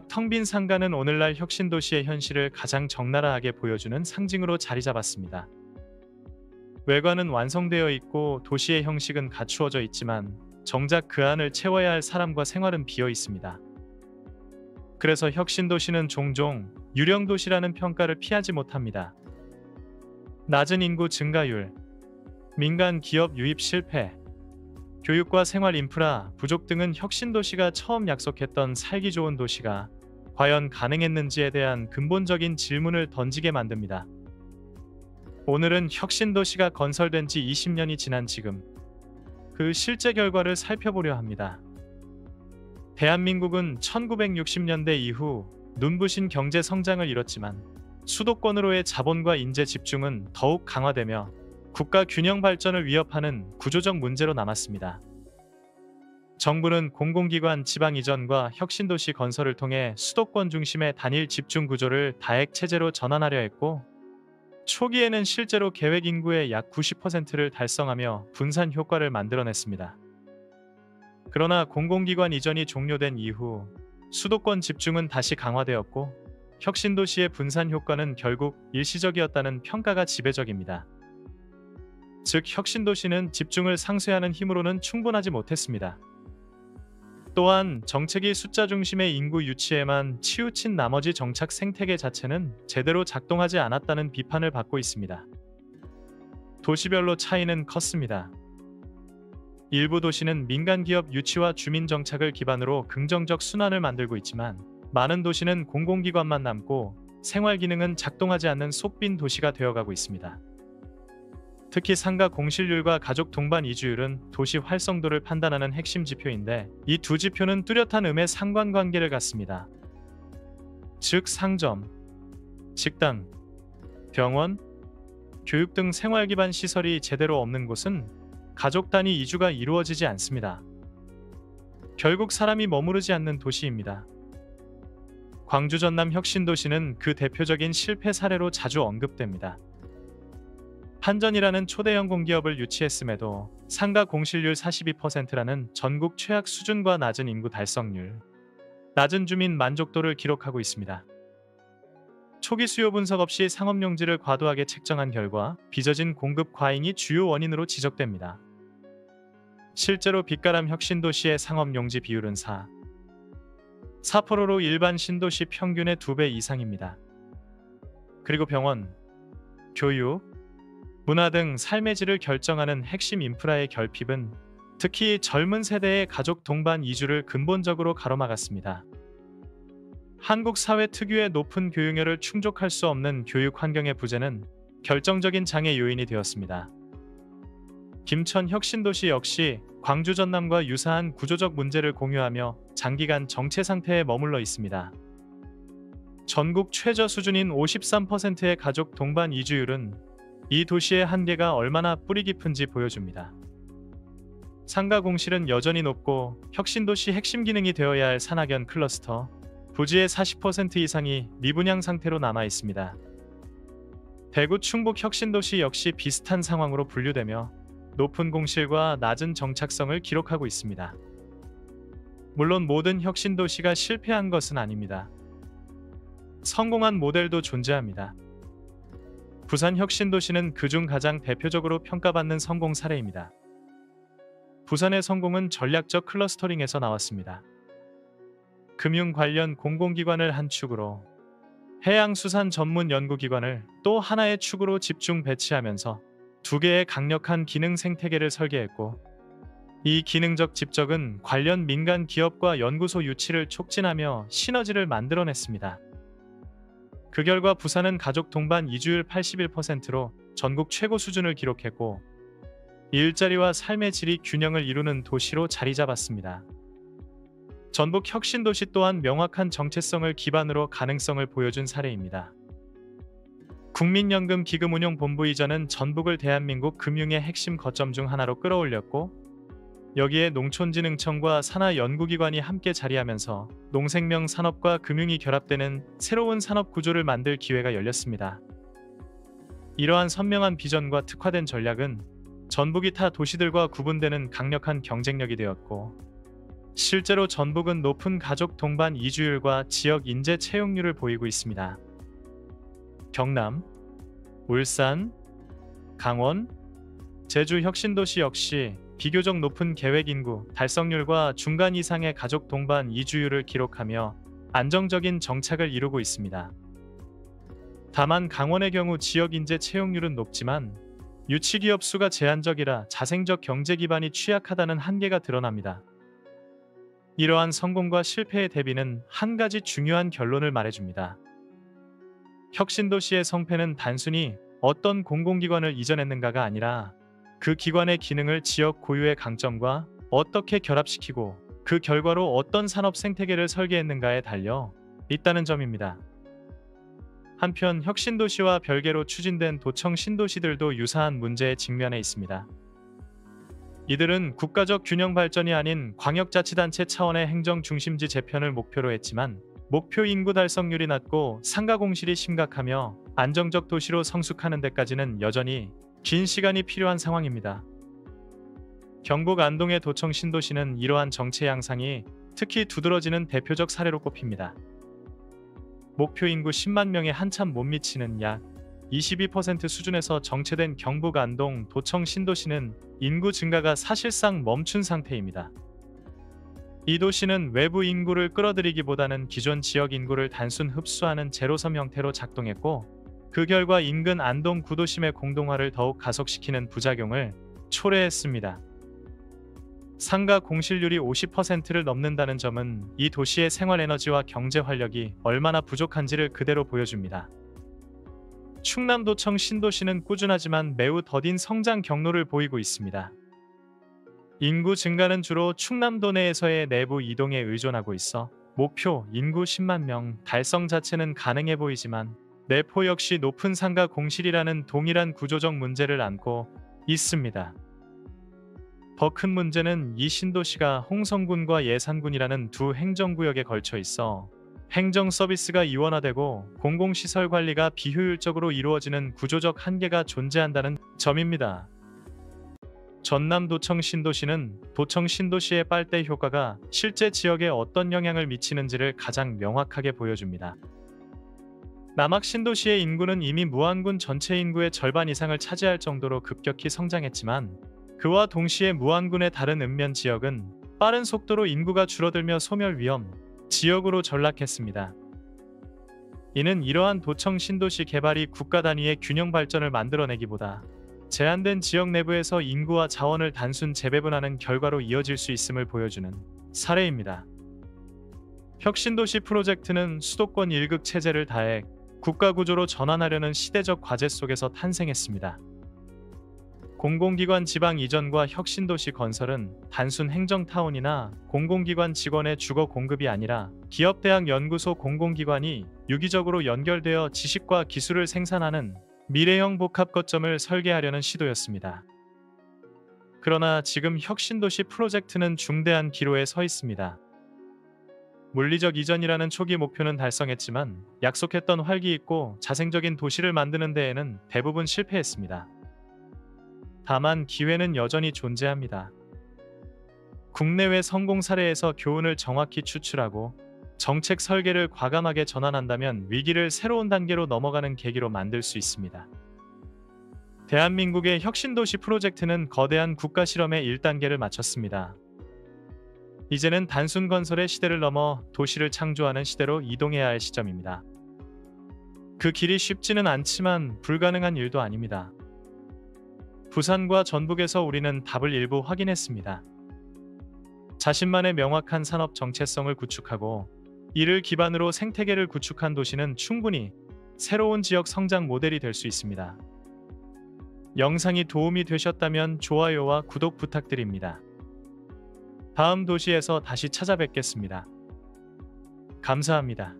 텅 빈 상가는 오늘날 혁신도시의 현실을 가장 적나라하게 보여주는 상징으로 자리 잡았습니다. 외관은 완성되어 있고 도시의 형식은 갖추어져 있지만 정작 그 안을 채워야 할 사람과 생활은 비어 있습니다. 그래서 혁신도시는 종종 유령도시라는 평가를 피하지 못합니다. 낮은 인구 증가율, 민간 기업 유입 실패, 교육과 생활 인프라 부족 등은 혁신도시가 처음 약속했던 살기 좋은 도시가 과연 가능했는지에 대한 근본적인 질문을 던지게 만듭니다. 오늘은 혁신도시가 건설된 지 20년이 지난 지금 그 실제 결과를 살펴보려 합니다. 대한민국은 1960년대 이후 눈부신 경제 성장을 이뤘지만 수도권으로의 자본과 인재 집중은 더욱 강화되며 국가 균형 발전을 위협하는 구조적 문제로 남았습니다. 정부는 공공기관 지방 이전과 혁신도시 건설을 통해 수도권 중심의 단일 집중 구조를 다액 체제로 전환하려 했고, 초기에는 실제로 계획 인구의 약 90%를 달성하며 분산 효과를 만들어냈습니다. 그러나 공공기관 이전이 종료된 이후 수도권 집중은 다시 강화되었고, 혁신도시의 분산 효과는 결국 일시적이었다는 평가가 지배적입니다. 즉, 혁신도시는 집중을 상쇄하는 힘으로는 충분하지 못했습니다. 또한 정책이 숫자 중심의 인구 유치에만 치우친 나머지 정착 생태계 자체는 제대로 작동하지 않았다는 비판을 받고 있습니다. 도시별로 차이는 컸습니다. 일부 도시는 민간 기업 유치와 주민 정착을 기반으로 긍정적 순환을 만들고 있지만, 많은 도시는 공공기관만 남고 생활 기능은 작동하지 않는 속빈 도시가 되어가고 있습니다. 특히 상가 공실률과 가족 동반 이주율은 도시 활성도를 판단하는 핵심 지표인데, 이 두 지표는 뚜렷한 음의 상관관계를 갖습니다. 즉, 상점, 식당, 병원, 교육 등 생활 기반 시설이 제대로 없는 곳은 가족 단위 이주가 이루어지지 않습니다. 결국 사람이 머무르지 않는 도시입니다. 광주 전남 혁신도시는 그 대표적인 실패 사례로 자주 언급됩니다. 한전이라는 초대형 공기업을 유치했음에도 상가 공실률 42%라는 전국 최악 수준과 낮은 인구 달성률, 낮은 주민 만족도를 기록하고 있습니다. 초기 수요 분석 없이 상업용지를 과도하게 책정한 결과 빚어진 공급 과잉이 주요 원인으로 지적됩니다. 실제로 빛가람 혁신도시의 상업용지 비율은 4%로 일반 신도시 평균의 2배 이상입니다. 그리고 병원, 교육, 문화 등 삶의 질을 결정하는 핵심 인프라의 결핍은 특히 젊은 세대의 가족 동반 이주를 근본적으로 가로막았습니다. 한국 사회 특유의 높은 교육열을 충족할 수 없는 교육 환경의 부재는 결정적인 장애 요인이 되었습니다. 김천 혁신도시 역시 광주 전남과 유사한 구조적 문제를 공유하며 장기간 정체 상태에 머물러 있습니다. 전국 최저 수준인 53%의 가족 동반 이주율은 이 도시의 한계가 얼마나 뿌리 깊은지 보여줍니다. 상가 공실은 여전히 높고 혁신도시 핵심 기능이 되어야 할 산학연 클러스터, 부지의 40% 이상이 미분양 상태로 남아 있습니다. 대구 충북 혁신도시 역시 비슷한 상황으로 분류되며 높은 공실과 낮은 정착성을 기록하고 있습니다. 물론 모든 혁신도시가 실패한 것은 아닙니다. 성공한 모델도 존재합니다. 부산 혁신도시는 그중 가장 대표적으로 평가받는 성공 사례입니다. 부산의 성공은 전략적 클러스터링에서 나왔습니다. 금융 관련 공공기관을 한 축으로, 해양수산 전문 연구기관을 또 하나의 축으로 집중 배치하면서 두 개의 강력한 기능 생태계를 설계했고, 이 기능적 집적은 관련 민간 기업과 연구소 유치를 촉진하며 시너지를 만들어냈습니다. 그 결과 부산은 가족 동반 이주율 81%로 전국 최고 수준을 기록했고, 일자리와 삶의 질이 균형을 이루는 도시로 자리 잡았습니다. 전북 혁신도시 또한 명확한 정체성을 기반으로 가능성을 보여준 사례입니다. 국민연금 기금운용본부 이전은 전북을 대한민국 금융의 핵심 거점 중 하나로 끌어올렸고, 여기에 농촌진흥청과 산하연구기관이 함께 자리하면서 농생명 산업과 금융이 결합되는 새로운 산업 구조를 만들 기회가 열렸습니다. 이러한 선명한 비전과 특화된 전략은 전북이 타 도시들과 구분되는 강력한 경쟁력이 되었고, 실제로 전북은 높은 가족 동반 이주율과 지역 인재 채용률을 보이고 있습니다. 경남, 울산, 강원, 제주 혁신도시 역시 비교적 높은 계획 인구 달성률과 중간 이상의 가족 동반 이주율을 기록하며 안정적인 정착을 이루고 있습니다. 다만 강원의 경우 지역 인재 채용률은 높지만 유치기업 수가 제한적이라 자생적 경제 기반이 취약하다는 한계가 드러납니다. 이러한 성공과 실패의 대비는 한 가지 중요한 결론을 말해줍니다. 혁신도시의 성패는 단순히 어떤 공공기관을 이전했는가가 아니라 그 기관의 기능을 지역 고유의 강점과 어떻게 결합시키고 그 결과로 어떤 산업 생태계를 설계했는가에 달려 있다는 점입니다. 한편 혁신도시와 별개로 추진된 도청 신도시들도 유사한 문제에 직면해 있습니다. 이들은 국가적 균형 발전이 아닌 광역자치단체 차원의 행정중심지 재편을 목표로 했지만 목표 인구 달성률이 낮고 상가 공실이 심각하며 안정적 도시로 성숙하는 데까지는 여전히 긴 시간이 필요한 상황입니다. 경북 안동의 도청 신도시는 이러한 정체 양상이 특히 두드러지는 대표적 사례로 꼽힙니다. 목표 인구 10만 명에 한참 못 미치는 약 22% 수준에서 정체된 경북 안동 도청 신도시는 인구 증가가 사실상 멈춘 상태입니다. 이 도시는 외부 인구를 끌어들이기보다는 기존 지역 인구를 단순 흡수하는 제로섬 형태로 작동했고 그 결과 인근 안동 구도심의 공동화를 더욱 가속시키는 부작용을 초래했습니다. 상가 공실률이 50%를 넘는다는 점은 이 도시의 생활에너지와 경제 활력이 얼마나 부족한지를 그대로 보여줍니다. 충남도청 신도시는 꾸준하지만 매우 더딘 성장 경로를 보이고 있습니다. 인구 증가는 주로 충남도 내에서의 내부 이동에 의존하고 있어 목표 인구 10만 명 달성 자체는 가능해 보이지만 내포 역시 높은 상가 공실이라는 동일한 구조적 문제를 안고 있습니다. 더 큰 문제는 이 신도시가 홍성군과 예산군이라는 두 행정구역에 걸쳐 있어 행정 서비스가 이원화되고 공공시설 관리가 비효율적으로 이루어지는 구조적 한계가 존재한다는 점입니다. 전남 도청 신도시는 도청 신도시의 빨대 효과가 실제 지역에 어떤 영향을 미치는지를 가장 명확하게 보여줍니다. 남학 신도시의 인구는 이미 무안군 전체 인구의 절반 이상을 차지할 정도로 급격히 성장했지만 그와 동시에 무안군의 다른 읍면 지역은 빠른 속도로 인구가 줄어들며 소멸 위험 지역으로 전락했습니다. 이는 이러한 도청 신도시 개발이 국가 단위의 균형 발전을 만들어내기보다 제한된 지역 내부에서 인구와 자원을 단순 재배분하는 결과로 이어질 수 있음을 보여주는 사례입니다. 혁신도시 프로젝트는 수도권 일극 체제를 다해 국가 구조로 전환하려는 시대적 과제 속에서 탄생했습니다. 공공기관 지방 이전과 혁신도시 건설은 단순 행정타운이나 공공기관 직원의 주거 공급이 아니라 기업대학 연구소 공공기관이 유기적으로 연결되어 지식과 기술을 생산하는 미래형 복합 거점을 설계하려는 시도였습니다. 그러나 지금 혁신도시 프로젝트는 중대한 기로에 서 있습니다. 물리적 이전이라는 초기 목표는 달성했지만 약속했던 활기 있고 자생적인 도시를 만드는 데에는 대부분 실패했습니다. 다만 기회는 여전히 존재합니다. 국내외 성공 사례에서 교훈을 정확히 추출하고 정책 설계를 과감하게 전환한다면 위기를 새로운 단계로 넘어가는 계기로 만들 수 있습니다. 대한민국의 혁신도시 프로젝트는 거대한 국가 실험의 1단계를 마쳤습니다. 이제는 단순 건설의 시대를 넘어 도시를 창조하는 시대로 이동해야 할 시점입니다. 그 길이 쉽지는 않지만 불가능한 일도 아닙니다. 부산과 전북에서 우리는 답을 일부 확인했습니다. 자신만의 명확한 산업 정체성을 구축하고 이를 기반으로 생태계를 구축한 도시는 충분히 새로운 지역 성장 모델이 될 수 있습니다. 영상이 도움이 되셨다면 좋아요와 구독 부탁드립니다. 다음 도시에서 다시 찾아뵙겠습니다. 감사합니다.